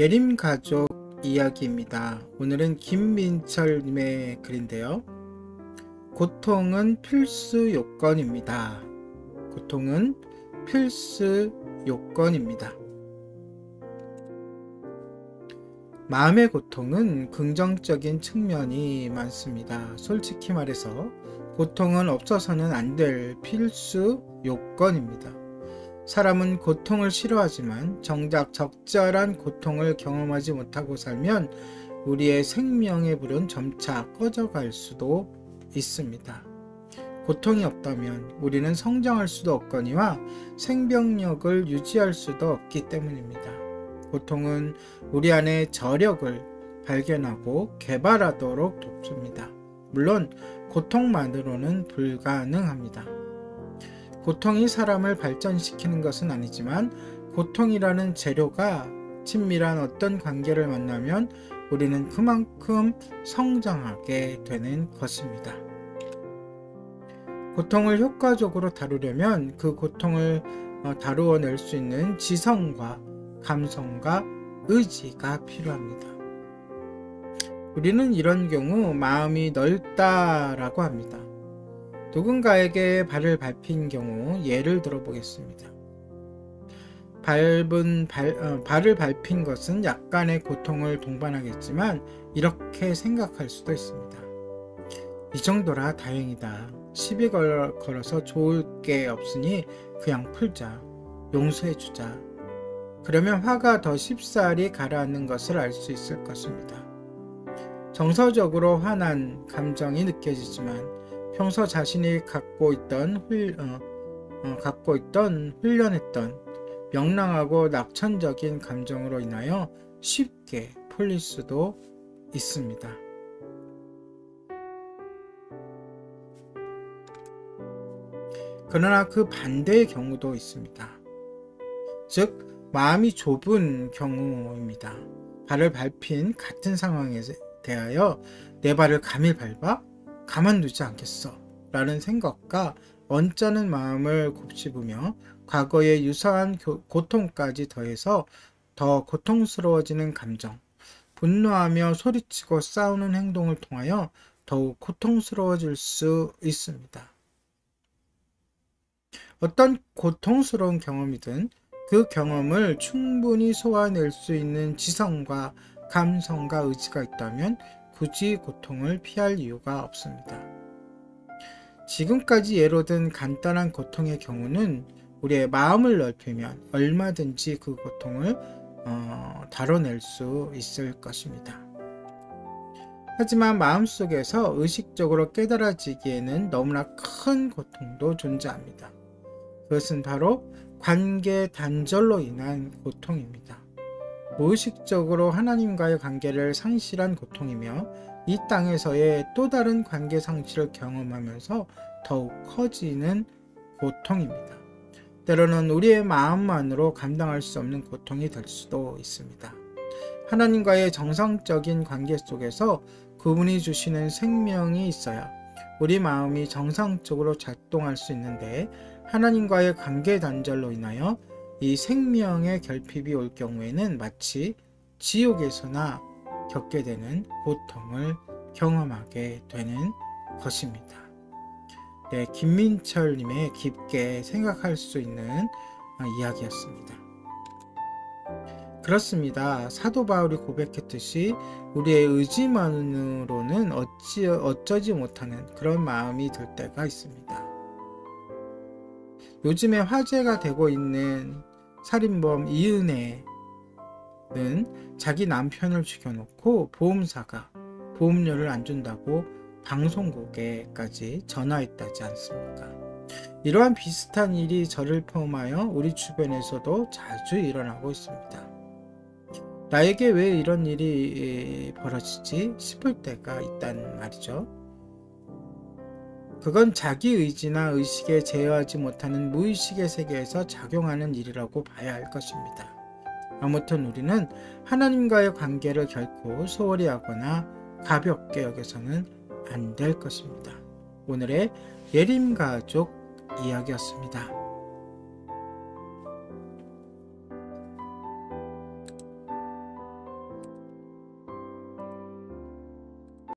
예림 가족 이야기입니다. 오늘은 김민철님의 글인데요. 고통은 필수 요건입니다. 고통은 필수 요건입니다. 마음의 고통은 긍정적인 측면이 많습니다. 솔직히 말해서 고통은 없어서는 안 될 필수 요건입니다. 사람은 고통을 싫어하지만 정작 적절한 고통을 경험하지 못하고 살면 우리의 생명의 불은 점차 꺼져갈 수도 있습니다. 고통이 없다면 우리는 성장할 수도 없거니와 생명력을 유지할 수도 없기 때문입니다. 고통은 우리 안의 저력을 발견하고 개발하도록 돕습니다. 물론 고통만으로는 불가능합니다. 고통이 사람을 발전시키는 것은 아니지만 고통이라는 재료가 친밀한 어떤 관계를 만나면 우리는 그만큼 성장하게 되는 것입니다. 고통을 효과적으로 다루려면 그 고통을 다루어낼 수 있는 지성과 감성과 의지가 필요합니다. 우리는 이런 경우 마음이 넓다라고 합니다. 누군가에게 발을 밟힌 경우 예를 들어 보겠습니다. 발을 밟힌 것은 약간의 고통을 동반하겠지만 이렇게 생각할 수도 있습니다. 이 정도라 다행이다. 시비 걸어서 좋을 게 없으니 그냥 풀자. 용서해주자. 그러면 화가 더 쉽사리 가라앉는 것을 알 수 있을 것입니다. 정서적으로 화난 감정이 느껴지지만 평소 자신이 갖고 있던 훈련했던 명랑하고 낙천적인 감정으로 인하여 쉽게 풀릴 수도 있습니다. 그러나 그 반대의 경우도 있습니다. 즉 마음이 좁은 경우입니다. 발을 밟힌 같은 상황에 대하여 내 발을 감히 밟아? 가만두지 않겠어 라는 생각과 언짢은 마음을 곱씹으며 과거의 유사한 고통까지 더해서 더 고통스러워지는 감정, 분노하며 소리치고 싸우는 행동을 통하여 더욱 고통스러워질 수 있습니다. 어떤 고통스러운 경험이든 그 경험을 충분히 소화해낼 수 있는 지성과 감성과 의지가 있다면 굳이 고통을 피할 이유가 없습니다. 지금까지 예로 든 간단한 고통의 경우는 우리의 마음을 넓히면 얼마든지 그 고통을 다뤄낼 수 있을 것입니다. 하지만 마음속에서 의식적으로 깨달아지기에는 너무나 큰 고통도 존재합니다. 그것은 바로 관계 단절로 인한 고통입니다. 무의식적으로 하나님과의 관계를 상실한 고통이며 이 땅에서의 또 다른 관계 상실을 경험하면서 더욱 커지는 고통입니다. 때로는 우리의 마음만으로 감당할 수 없는 고통이 될 수도 있습니다. 하나님과의 정상적인 관계 속에서 그분이 주시는 생명이 있어야 우리 마음이 정상적으로 작동할 수 있는데 하나님과의 관계 단절로 인하여 이 생명의 결핍이 올 경우에는 마치 지옥에서나 겪게 되는 고통을 경험하게 되는 것입니다. 네, 김민철님의 깊게 생각할 수 있는 이야기였습니다. 그렇습니다. 사도 바울이 고백했듯이 우리의 의지만으로는 어쩌지 못하는 그런 마음이 들 때가 있습니다. 요즘에 화제가 되고 있는 살인범 이은혜는 자기 남편을 죽여놓고 보험사가 보험료를 안 준다고 방송국에까지 전화했다지 않습니까? 이러한 비슷한 일이 저를 포함하여 우리 주변에서도 자주 일어나고 있습니다. 나에게 왜 이런 일이 벌어지지 싶을 때가 있단 말이죠. 그건 자기 의지나 의식에 제어하지 못하는 무의식의 세계에서 작용하는 일이라고 봐야 할 것입니다. 아무튼 우리는 하나님과의 관계를 결코 소홀히 하거나 가볍게 여겨서는 안 될 것입니다. 오늘의 예림 가족 이야기였습니다.